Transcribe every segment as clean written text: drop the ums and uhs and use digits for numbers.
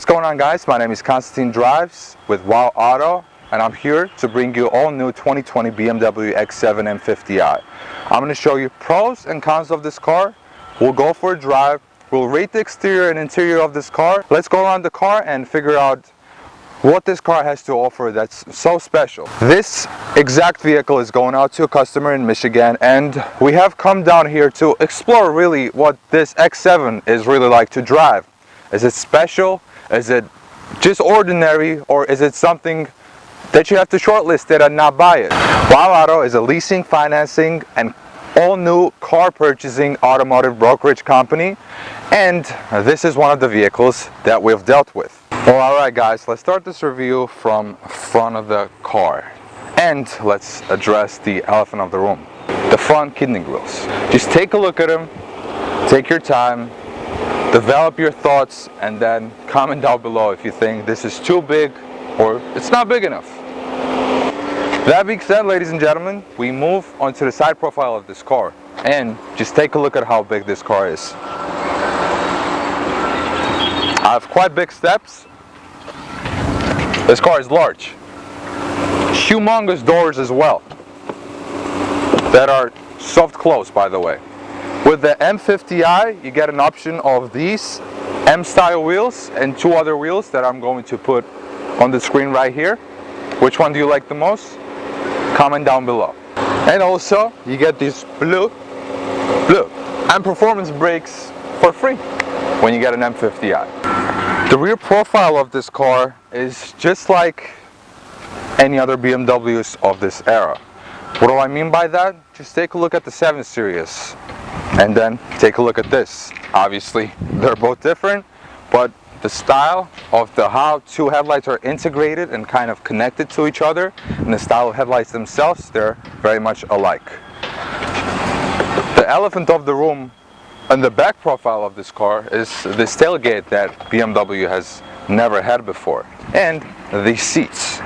What's going on, guys? My name is Constantine Drives with Wow Auto, and I'm here to bring you all new 2020 BMW X7 M50i. I'm going to show you pros and cons of this car. We'll go for a drive. We'll rate the exterior and interior of this car. Let's go around the car and figure out what this car has to offer that's so special. This exact vehicle is going out to a customer in Michigan, and we have come down here to explore really what this X7 is really like to drive. Is it special? Is it just ordinary, or is it something that you have to shortlist it and not buy it? Wow Auto is a leasing, financing, and all new car purchasing automotive brokerage company, and this is one of the vehicles that we've dealt with. Well, alright guys, let's start this review from front of the car, and let's address the elephant of the room, the front kidney grills. Just take a look at them, take your time, develop your thoughts, and then comment down below if you think this is too big or it's not big enough. That being said, ladies and gentlemen, we move on to the side profile of this car, and just take a look at how big this car is. I have quite big steps. This car is large. Humongous doors as well, that are soft close, by the way. With the M50i, you get an option of these M-style wheels and two other wheels that I'm going to put on the screen right here. Which one do you like the most? Comment down below. And also, you get these blue and performance brakes for free when you get an M50i. The rear profile of this car is just like any other BMWs of this era. What do I mean by that? Just take a look at the 7 Series. And then take a look at this. Obviously, they're both different, but the style of how two headlights are integrated and kind of connected to each other, and the style of headlights themselves, they're very much alike. The elephant of the room on the back profile of this car is this tailgate that BMW has never had before. And these seats.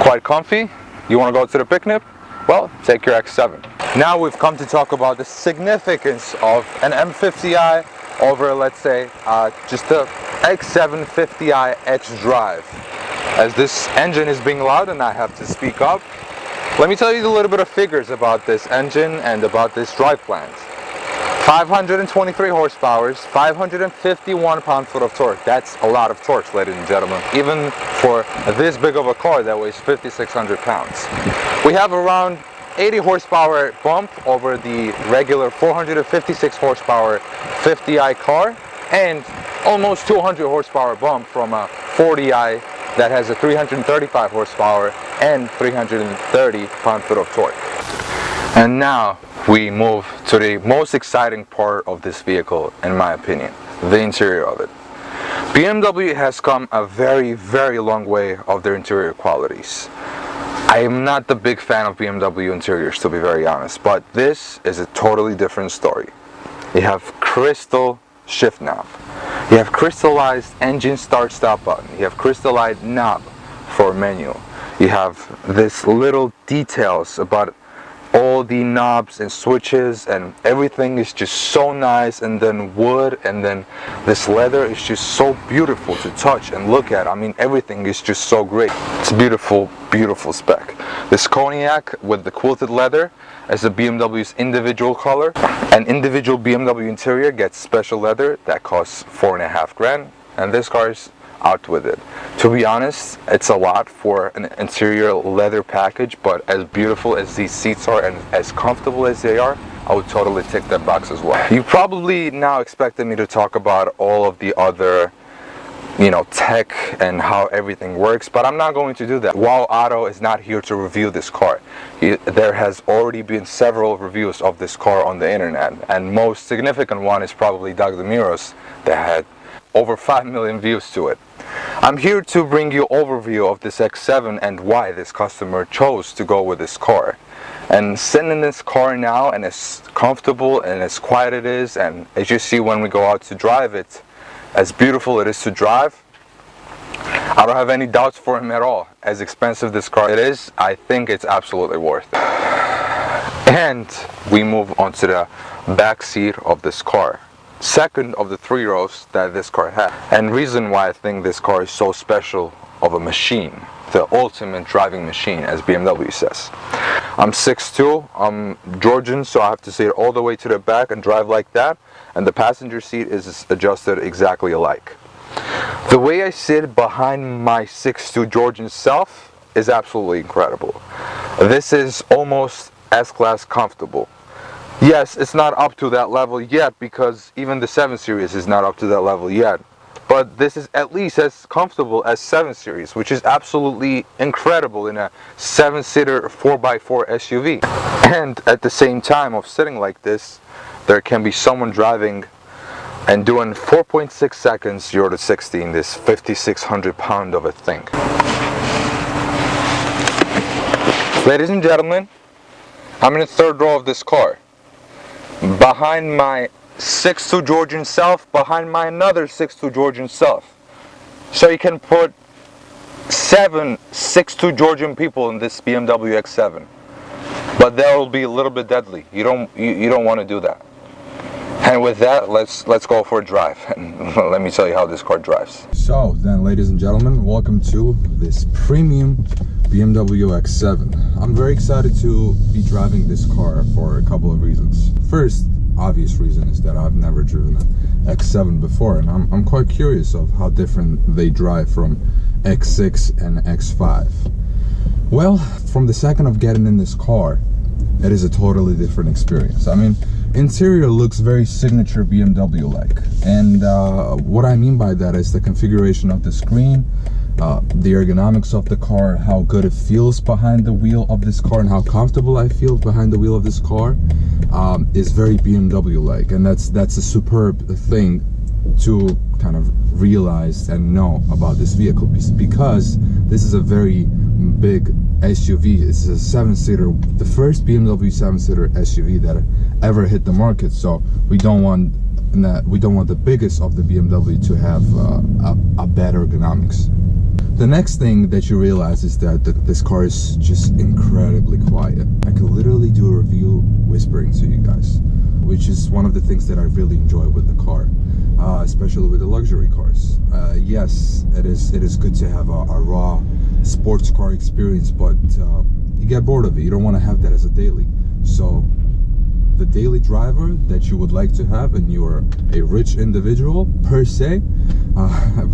Quite comfy. You want to go to the picnic? Well, take your X7. Now we've come to talk about the significance of an M50i over, let's say, just the X7 50i X-Drive. As this engine is being loud and I have to speak up, let me tell you a little bit of figures about this engine and about this drive plant. 523 horsepower, 551 pound-foot of torque. That's a lot of torque, ladies and gentlemen, even for this big of a car that weighs 5,600 pounds. We have around 80 horsepower bump over the regular 456 horsepower 50i car, and almost 200 horsepower bump from a 40i that has a 335 horsepower and 330 pound-foot of torque. And now we move to the most exciting part of this vehicle, in my opinion, the interior of it. BMW has come a very, very long way of their interior qualities. I am not the big fan of BMW interiors, to be very honest, but this is a totally different story. You have crystal shift knob. You have crystallized engine start-stop button. You have crystallized knob for menu. You have this little details about all the knobs and switches, and everything is just so nice, and then wood, and then this leather is just so beautiful to touch and look at. I mean, everything is just so great. It's a beautiful, beautiful spec. This cognac with the quilted leather is the BMW's individual color. An individual BMW interior gets special leather that costs $4.5 grand, and this car is out with it. To be honest, it's a lot for an interior leather package, but as beautiful as these seats are and as comfortable as they are, I would totally tick that box as well. You probably now expected me to talk about all of the other, tech and how everything works, but I'm not going to do that. Wow Auto is not here to review this car. There has already been several reviews of this car on the internet, and most significant one is probably Doug DeMuro's that had over 5 million views to it. I'm here to bring you an overview of this X7 and why this customer chose to go with this car. And sitting in this car now, and as comfortable and as quiet it is, and as you see when we go out to drive it, as beautiful it is to drive, I don't have any doubts for him at all. As expensive this car is, I think it's absolutely worth it. And we move on to the back seat of this car. second of the 3 rows that this car has. And reason why I think this car is so special of a machine, the ultimate driving machine, as BMW says. I'm 6'2", I'm Georgian, so I have to sit all the way to the back and drive like that, and the passenger seat is adjusted exactly alike. The way I sit behind my 6'2" Georgian self is absolutely incredible. This is almost S-Class comfortable. Yes, it's not up to that level yet, because even the 7 Series is not up to that level yet. But this is at least as comfortable as 7 Series, which is absolutely incredible in a 7-seater 4x4 SUV. And at the same time of sitting like this, there can be someone driving and doing 4.6 seconds 0 to 60 in this 5,600 pound of a thing. Ladies and gentlemen, I'm in the 3rd row of this car. Behind my 6'2" Georgian self, behind my another 6'2" Georgian self. So you can put 7 6'2" Georgian people in this BMW X7. But that will be a little bit deadly. You don't want to do that. And with that, let's go for a drive, and let me tell you how this car drives. So then, ladies and gentlemen, welcome to this premium BMW X7. I'm very excited to be driving this car for a couple of reasons. First, obvious reason is that I've never driven an X7 before, and I'm quite curious of how different they drive from X6 and X5. Well, from the second of getting in this car, it is a totally different experience. I mean, interior looks very signature BMW-like, and what I mean by that is the configuration of the screen, the ergonomics of the car, how good it feels behind the wheel of this car, and how comfortable I feel behind the wheel of this car is very BMW-like, and that's a superb thing to kind of realize and know about this vehicle, because this is a very big SUV. It's a 7-seater, the first BMW 7-seater SUV that ever hit the market. So we don't want the biggest of the BMW to have a bad ergonomics. The next thing that you realize is that this car is just incredibly quiet. I could literally do a review whispering to you guys, which is one of the things that I really enjoy with the car, especially with the luxury cars. Yes, it is good to have a raw sports car experience, but you get bored of it. You don't want to have that as a daily. So the daily driver that you would like to have, and you're a rich individual per se,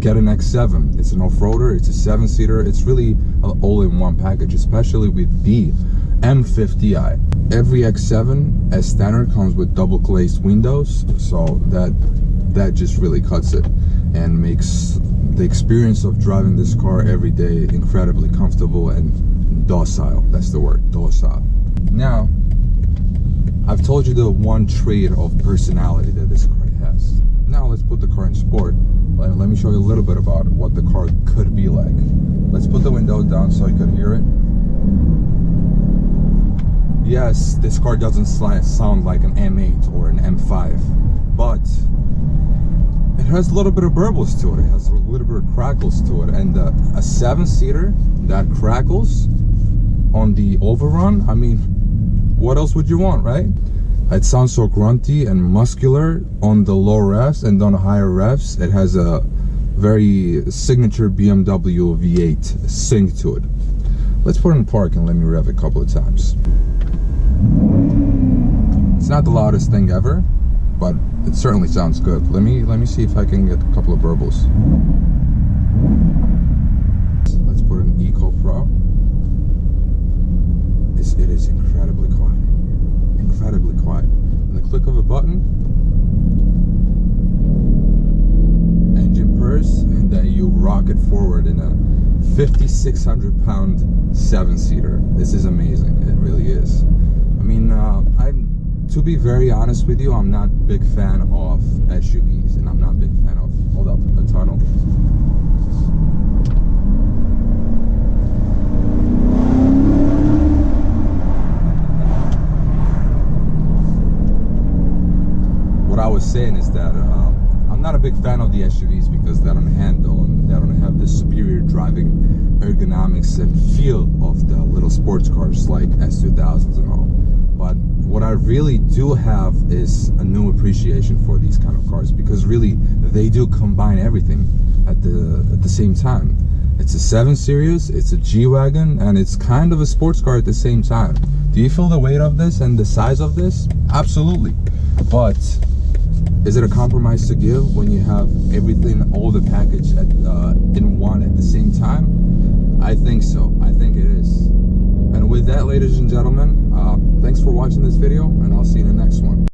get an X7. It's an off-roader, it's a 7-seater, it's really an all-in-one package, especially with the M50i. Every X7 as standard comes with double glazed windows, so that just really cuts it and makes the experience of driving this car every day incredibly comfortable and docile. That's the word, docile. Now, I've told you the one trait of personality that this car has. Now let's put the car in sport. Let me show you a little bit about what the car could be like. Let's put the window down so you can hear it. Yes, this car doesn't sound like an M8 or an M5, but it has a little bit of burbles to it. It has a little bit of crackles to it, and a 7-seater that crackles on the overrun, I mean, what else would you want, right? It sounds so grunty and muscular on the low revs, and on the higher revs it has a very signature BMW V8 sync to it. Let's put it in park and let me rev it a couple of times. It's not the loudest thing ever, but it certainly sounds good. Let me see if I can get a couple of burbles. Let's put it in Eco Pro. It is incredibly quiet. Incredibly quiet. And the click of a button, engine purrs, and then you rock it forward in a 5,600 pound 7-seater. This is amazing. It really is. I mean, to be very honest with you, I'm not a big fan of SUVs, and I'm not a big fan of, hold up, the tunnel. What I was saying is that I'm not a big fan of the SUVs because they don't handle and they don't have the superior driving ergonomics and feel of the little sports cars like S2000s and all. But what I really do have is a new appreciation for these kind of cars, because really they do combine everything at the same time. It's a 7 Series, it's a G-Wagon, and it's kind of a sports car at the same time. Do you feel the weight of this and the size of this? Absolutely. But is it a compromise to give when you have everything, all the package in one at the same time? I think so. I think it is. And with that, ladies and gentlemen, thanks for watching this video, and I'll see you in the next one.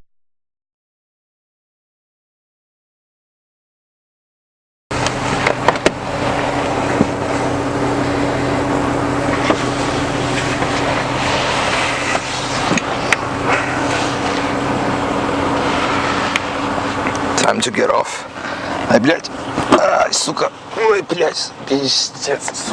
Time to get off. Ай, блядь. Ай, сука. Ой, блядь. Пиздец.